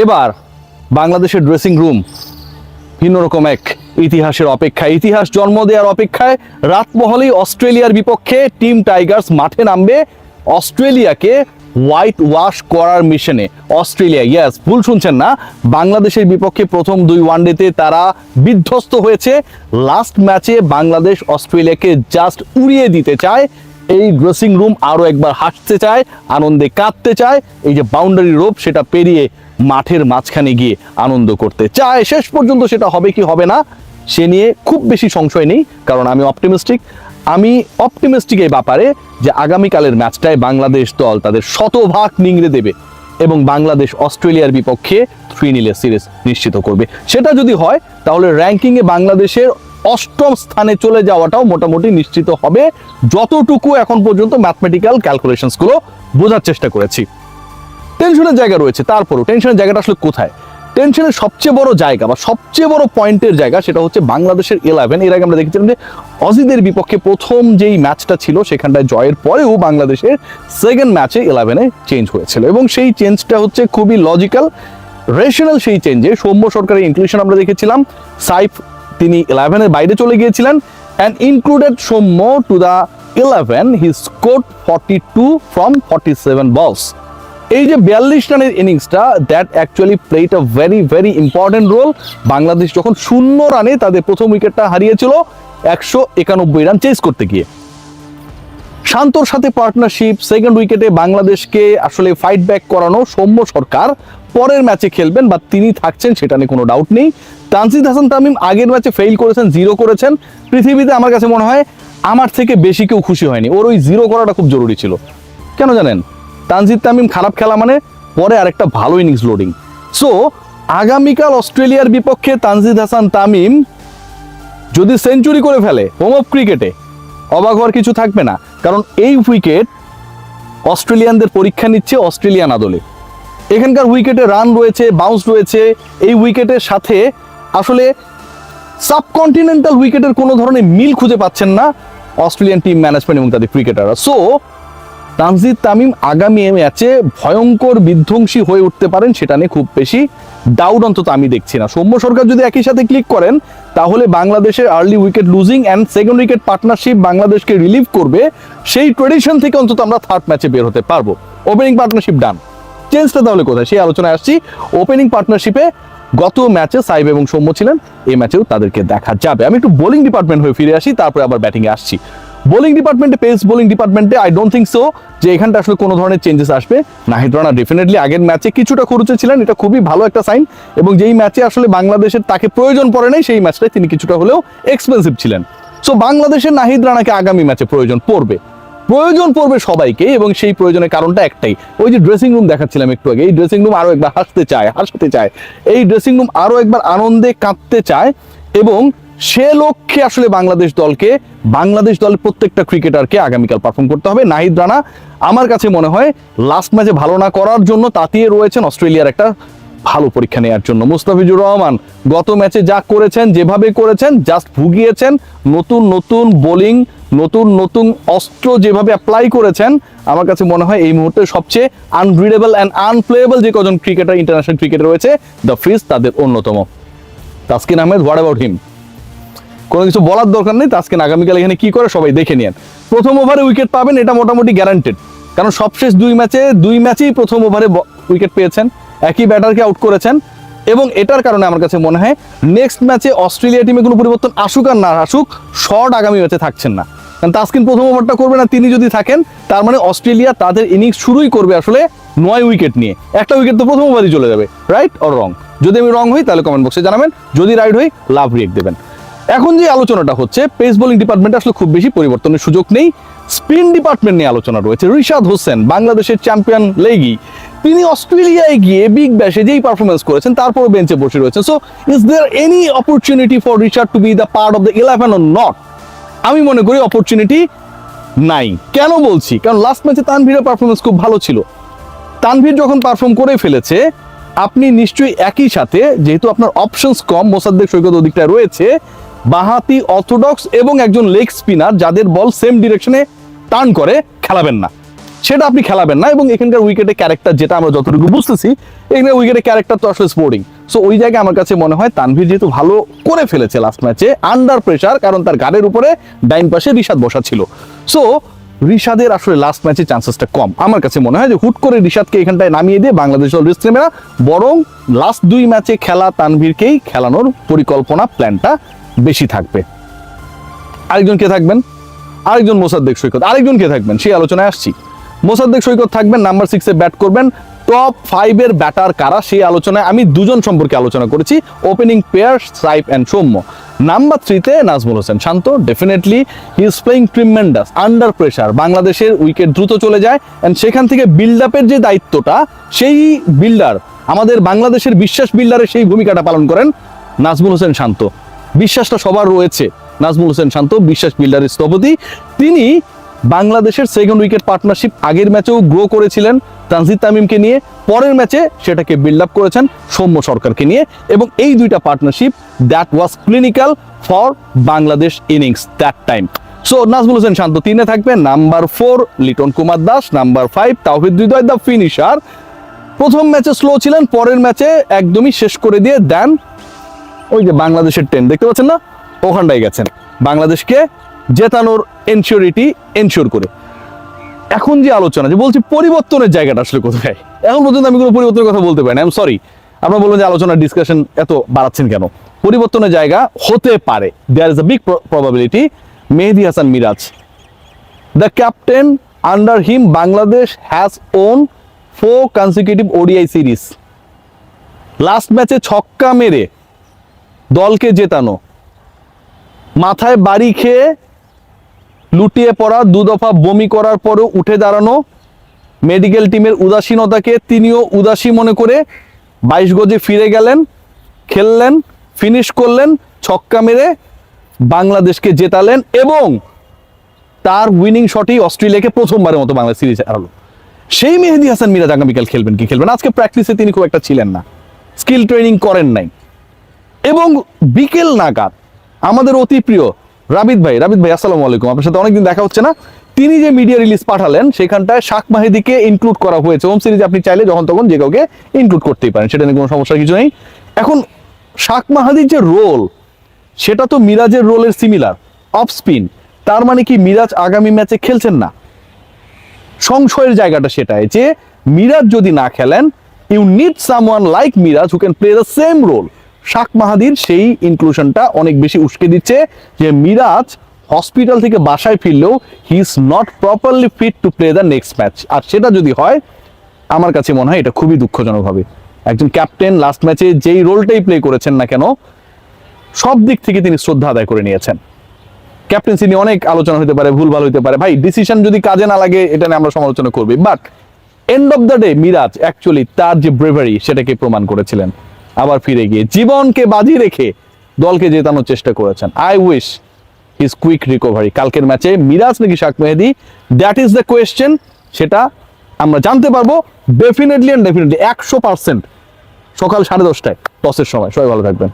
এবার বাংলাদেশের dressing room ভিন্ন রকম এক ইতিহাসের অপেক্ষায়, ইতিহাস জন্ম দেওয়ার অপেক্ষায়। রাতমহলেই অস্ট্রেলিয়ার বিপক্ষে টিম টাইগার্স মাঠে নামবে অস্ট্রেলিয়াকে হোয়াইট ওয়াশ করার মিশনে। অস্ট্রেলিয়া, ইয়েস, ভুল শুনছেন না, বাংলাদেশের বিপক্ষে প্রথম 2 ওয়ানডেতে তারা বিধ্বস্ত হয়েছে। লাস্ট ম্যাচে বাংলাদেশ অস্ট্রেলিয়াকে জাস্ট উড়িয়ে দিতে চায়। এই ড্রেসিং রুম আরো একবার হাসতে চায়, আনন্দে কাঁদতে চায়। এই যে বাউন্ডারি রোপ সেটা পেরিয়ে মাঠের মাঝখানে গিয়ে আনন্দ করতে চায়। শেষ পর্যন্ত সেটা হবে কি হবে না সে নিয়ে খুব বেশি সংশয় নেই, কারণ আমি অপটিমিস্টিক এই ব্যাপারে যে আগামীকালের ম্যাচটায় বাংলাদেশ দল তাদের শতভাগ নিংড়ে দেবে এবং বাংলাদেশ অস্ট্রেলিয়ার বিপক্ষে 3-0 সিরিজ নিশ্চিত করবে। সেটা যদি হয় তাহলে র্যাঙ্কিংয়ে বাংলাদেশের 8ম স্থানে চলে যাওয়াটাও মোটামুটি নিশ্চিত হবে, যতটুকু এখন পর্যন্ত ম্যাথমেটিক্যাল ক্যালকুলেশনসগুলো বোঝার চেষ্টা করেছি। টেনশনের জায়গা রয়েছে, তারপরও টেনশনের জায়গাটা আসলে কোথায়? টেনশনের সবচেয়ে বড় জায়গা বা সবচেয়ে বড় পয়েন্টের জায়গা সেটা হচ্ছে বাংলাদেশের 11। এর আগে আমরা দেখেছিলাম যে অজিদের বিপক্ষে প্রথম যেই ম্যাচটা ছিল সেখানটায় জয়ের পরেও বাংলাদেশের সেকেন্ড ম্যাচে 11-এ চেঞ্জ হয়েছিল এবং সেই চেঞ্জটা হচ্ছে খুবই লজিক্যাল, রেশনাল। সেই চেঞ্জে সৌম্য সরকারের ইনক্লুশন আমরা দেখেছিলাম। সাইফ তিনি 11-এর বাইরে চলে গিয়েছিলেন and included Soumya to the 11, he scored 42 from 47 balls. এই যে 42 রানের ইনিংসটা, that actually played a very very important role. Bangladesh যখন 0 রানে তাদের প্রথম উইকেটটা হারিয়েছিল 191 রান চেজ করতে গিয়ে। শান্তর সাথে পার্টনারশিপ, সেকেন্ড উইকেটে বাংলাদেশকে আসলে ফাইট ব্যাক করানো। সৌম্য সরকার পরের ম্যাচে খেলবেন বা তিনি থাকছেন সেটা নিয়ে কোনো ডাউট নেই। তানজিদ হাসান তামিম আগের ম্যাচে ফেল করেছেন, 0 করেছেন। পৃথিবীতে আমার কাছে মনে হয় আমার থেকে বেশি কেউ খুশি হয়নি। ওর ওই 0 করাটা খুব জরুরি ছিল। কেন জানেন? তানজিদ তামিম খারাপ খেলা মানে পরে আরেকটা ভালো ইনিংস লোডিং। সো আগামীকাল অস্ট্রেলিয়ার বিপক্ষে তানজিদ হাসান তামিম যদি সেঞ্চুরি করে ফেলে হোম অফ ক্রিকেটে, অবাক হওয়ার কিছু থাকবে না, কারণ এই উইকেট অস্ট্রেলিয়ানদের পরীক্ষা নিচ্ছে অস্ট্রেলিয়ান আদলে। এখানকার উইকেটে রান রয়েছে, বাউন্স রয়েছে। এই উইকেটের সাথে আসলে সাবকন্টিনেন্টাল উইকেটের কোনো ধরনের মিল খুঁজে পাচ্ছেন না অস্ট্রেলিয়ান টিম ম্যানেজমেন্ট এবং তাদের ক্রিকেটাররা। সো তানজিদ তামিম আগামী ম্যাচে ভয়ঙ্কর বিধ্বংসী হয়ে উঠতে পারেন, সেটা নিয়ে খুব বেশি ডাউট অন্তত আমি দেখছি না। সৌম্য সরকার যদি একই সাথে ক্লিক করেন তাহলে বাংলাদেশের early wicket losing and second wicket partnership বাংলাদেশকে রিলিভ করবে। সেই ট্রেডিশন থেকে অন্তত আমরা থার্ড ম্যাচে বের হতে পারবো। ওপেনিং পার্টনারশিপ ডান, চেঞ্জটা তাহলে কোথায় সেই আলোচনায় আসছি। ওপেনিং পার্টনারশিপে গত ম্যাচে সাইব এবং সৌম্য ছিলেন, এই ম্যাচেও তাদেরকে দেখা যাবে। আমি একটু বোলিং ডিপার্টমেন্ট হয়ে ফিরে আসি, তারপরে আবার ব্যাটিংয়ে আসছি। বোলিং ডিপার্টমেন্টে, পেস বোলিং ডিপার্টমেন্টে আই ডোন্ট থিঙ্ক সো যে এখানটা আসলে কোনো ধরনের চেঞ্জেস আসবে। নাহিদ রানা ডেফিনেটলি আগের ম্যাচে কিছুটা খরচে ছিলেন, এটা খুবই ভালো একটা সাইন। এবং যেই ম্যাচে আসলে বাংলাদেশের তাকে প্রয়োজন পড়ে নাই সেই ম্যাচটায় তিনি কিছুটা হলেও এক্সপেন্সিভ ছিলেন। সো বাংলাদেশের নাহিদ রানাকে আগামী ম্যাচে প্রয়োজন পড়বে সবাইকে, এবং সেই প্রয়োজনের কারণটা একটাই, ওই যে ড্রেসিং রুম দেখাচ্ছিলাম একটু আগে। এই ড্রেসিং রুম আরো একবার হাসতে চায়, এই ড্রেসিং রুম আরো একবার আনন্দে কাঁদতে চায়। এবং সে লক্ষ্যে আসলে বাংলাদেশ দলের প্রত্যেকটা ক্রিকেটারকে আগামীকাল পারফর্ম করতে হবে। নাহিদ রানা আমার কাছে মনে হয় লাস্ট ম্যাচে ভালো না করার জন্য তাতিয়ে রয়েছেন অস্ট্রেলিয়ার একটা ভালো পরীক্ষা নেওয়ার জন্য। মুস্তাফিজুর রহমান গত ম্যাচে যা করেছেন, যেভাবে করেছেন, জাস্ট ভুগিয়েছেন। নতুন বোলিং, নতুন অস্ত্র যেভাবে অ্যাপ্লাই করেছেন, আমার কাছে মনে হয় এই মুহূর্তে সবচেয়ে আনরিডেবল অ্যান্ড আনপ্লেয়েবল যে কজন ক্রিকেটার ইন্টারন্যাশনাল ক্রিকেটে রয়েছে, দ্য ফ্রিজ তাদের অন্যতম। Taskin Ahmed, what about him? কোনো কিছু বলার দরকার নেই। তাসকিন আগামীকাল এখানে কি করে সবাই দেখে নিন। প্রথম ওভারে উইকেট পাবেন, এটা মোটামুটি গ্যারান্টেড, কারণ সবশেষ দুই ম্যাচেই প্রথম ওভারে উইকেট পেয়েছেন, একই ব্যাটারকে আউট করেছেন। এবং এটার কারণে আমার কাছে মনে হয় নেক্সট ম্যাচে অস্ট্রেলিয়া টিমে কোনো পরিবর্তন আসুক আর না আসুক, শর্ট আগামী ম্যাচে থাকছেন না। কারণ তাসকিন প্রথম ওভারটা করবে না, তিনি যদি থাকেন তার মানে অস্ট্রেলিয়া তাদের ইনিংস শুরুই করবে আসলে 9 উইকেট নিয়ে। একটা উইকেট তো প্রথম ওভারই চলে যাবে, রাইট অর রং? যদি আমি রং হই তাহলে কমেন্ট বক্সে জানাবেন, যদি রাইট হই লাভ রিয়েক্ট দেবেন। এখন যে আলোচনাটা হচ্ছে, পেস বোলিং ডিপার্টমেন্টে আসলে খুব বেশি পরিবর্তনের সুযোগ নেই। স্পিন ডিপার্টমেন্ট নিয়ে আলোচনা রয়েছে। রিশাদ হোসেন, বাংলাদেশের চ্যাম্পিয়ন লেগি, তিনি অস্ট্রেলিয়ায় গিয়ে বিগ ব্যাশে যেই পারফরমেন্স করেছেন তারপরও বেঞ্চে বসে রয়েছেন। So is there any opportunity for Rishad to be the part of the 11 or not? আমি মনে করি অপরচুনিটি নাই। কেন বলছি? কারণ লাস্ট ম্যাচে তানভীরের পারফরমেন্স খুব ভালো ছিল। তানভীর যখন পারফর্ম করে ফেলেছে, আপনি নিশ্চয়ই একই সাথে, যেহেতু আপনার অপশনস কম, মোসাদ্দেক সৈকত ওদিকটা রয়েছে, বাঁহাতি অর্থোডক্স এবং একজন লেগ স্পিনার যাদের বল সেম ডিরেকশনে টার্ন করে, খেলাবেন না। সেটা আপনি খেলাবেন না। এবং এখানকার উইকেটে ক্যারেক্টার যেটা আমরা যতটুকু বুঝতেছি, এখানে উইকেটে ক্যারেক্টার তো আসলে স্পোর্টিং। সো ওই জায়গায় আমার কাছে মনে হয় তানভীর যেহেতু ভালো করে ফেলেছে লাস্ট ম্যাচে আন্ডার প্রেসার, কারণ তার গাড়ির উপরে ডাইন পাশে রিশাদ বসা ছিল, সো রিশাদের আসলে লাস্ট ম্যাচে চান্সেসটা কম। আমার কাছে মনে হয় যে হুট করে রিশাদকে এখানটায় নামিয়ে দিয়ে বাংলাদেশ রিস্ক নেবে না, বরং লাস্ট 2 ম্যাচে খেলা তানভীরকেই খেলানোর পরিকল্পনা, প্ল্যানটা বেশি থাকবে। আরেকজন কে থাকবেন? আরেকজন মোসাদ্দেক সৈকত। আরেকজন কে থাকবেন সেই আলোচনায় আসছি। মোসাদ্দেক সৈকত থাকবেন, নাম্বার 6-এ ব্যাট করবেন। টপ 5-এর ব্যাটার কারা সেই আলোচনায় আমি দুজন সম্পর্কে আলোচনা করেছি, opening pair Saif and Soumya. Number 3-তে Najmul Hossain Shanto, definitely he is playing tremendous under pressure. বাংলাদেশের উইকেট দ্রুত চলে যায় অ্যান্ড সেখান থেকে বিল্ড আপের যে দায়িত্বটা, সেই বিল্ডার, আমাদের বাংলাদেশের বিশ্বাস বিল্ডারের সেই ভূমিকাটা পালন করেন নাজমুল হোসেন শান্ত। বিশ্বাসটা সবার রয়েছে, নাজমুল হোসেন শান্ত বিশ্বাস বিল্ডারের স্থপতি। তিনি বাংলাদেশের সেকেন্ড উইকেট পার্টনারশিপ আগের ম্যাচেও গ্রো করেছিলেন তানজিদ তামিমকে নিয়ে, পরের ম্যাচে সেটাকে বিল্ড আপ করেছেন সৌম্য সরকারকে নিয়ে, এবং এই দুইটা partnership that was clinical for Bangladesh innings that time. So Najmul Hossain Shanto 3-এ থাকবে। Number 4 Liton Kumar Das, number 5 Towhid Hridoy the finisher. প্রথম ম্যাচে স্লো ছিলেন, পরের ম্যাচে একদমই শেষ করে দিয়ে দেন ওই যে বাংলাদেশের 10 দেখতে পাচ্ছেন না, ওখানটায় গেছেন বাংলাদেশকে জেতানোর এনশিওরিটি এনশিওর করে। এখন যে আলোচনা, যে বলছি পরিবর্তনের জায়গাটা আসলে কোথায়, এখন পর্যন্ত আমি কোনো পরিবর্তনের কথা বলতে পারি না। আই এম সরি, আপনারা বলবেন যে আলোচনার ডিসকাশন এত বাড়াচ্ছেন কেন। পরিবর্তনের জায়গা হতে পারে, there is a big probability Mehedi Hasan Miraz, the captain, under him Bangladesh has won 4 consecutive ODI series. Last ম্যাচে ছক্কা মেরে দলকে জেতানো, মাথায় বাড়ি খেয়ে লুটিয়ে পড়া, 2 দফা বমি করার পরেও উঠে দাঁড়ানো, মেডিকেল টিমের উদাসীনতাকে তিনিও উদাসী মনে করে 22 গজে ফিরে গেলেন, খেললেন, ফিনিশ করলেন, ছক্কা মেরে বাংলাদেশকে জেতালেন, এবং তার উইনিং শটেই অস্ট্রেলিয়াকে প্রথমবারের মতো বাংলা সিরিজ হারালো। সেই মেহেদী হাসান মিরাজ আগামীকাল খেলবেন কি খেলবেন? আজকে প্র্যাকটিসে তিনি খুব একটা ছিলেন না, স্কিল ট্রেনিং করেন নাই। এবং বিকেল নাগাদ আমাদের অতি প্রিয় রাবিদ ভাই আসসালামু আলাইকুম, আপনার সাথে অনেকদিন দেখা হচ্ছে না, তিনি যে মিডিয়া রিলিজ পাঠালেন সেখানটায় শাক মাহিদিকে ইনক্লুড করা হয়েছে। হোম সিরিজে আপনি চাইলে যখন তখন যে কাউকে ইনক্লুড করতেই পারেন, সেটা নিয়ে কোনো সমস্যার কিছু নেই। এখন শাক মাহাদির যে রোল, সেটা তো মিরাজের রোলের সিমিলার, অফ স্পিন। তার মানে কি মিরাজ আগামী ম্যাচে খেলছেন না? সংশয়ের জায়গাটা সেটাই যে মিরাজ যদি না খেলেন, you need someone like Miraz who can play the same role. Shak মাহাদির সেই ইনক্লুশনটা অনেক বেশি উস্কে দিচ্ছে যে মিরাজ হসপিটাল থেকে বাসায় ফিরলেও he is not properly fit to play the next match. আর সেটা যদি হয়, আমার কাছে মনে হয় এটা খুবই দুঃখজনক হবে। একজন ক্যাপ্টেন লাস্ট ম্যাচে যেই রোলটাই প্লে করেছেন না কেন, সব দিক থেকে তিনি শ্রদ্ধা আদায় করে নিয়েছেন। ক্যাপ্টেন্সি নিয়ে অনেক আলোচনা হতে পারে, ভুলভাল হতে পারে, ভাই ডিসিশন যদি কাজে না লাগে এটা নিয়ে আমরা সমালোচনা করবি, but end of the day Miraz actually তার যে ব্রেভারি সেটাকে প্রমাণ করেছিলেন। আবার ফিরে গিয়ে জীবনকে বাজি রেখে দলকে জেতানোর চেষ্টা করেছেন। I wish his quick recovery. কালকের ম্যাচে মিরাজ নাকি শাক মেহেদী, দ্যাট ইজ দ্য কোয়েশ্চেন। সেটা আমরা জানতে পারবো ডেফিনেটলি 100% সকাল 10:30টায় টসের সময়। সবাই ভালো থাকবেন।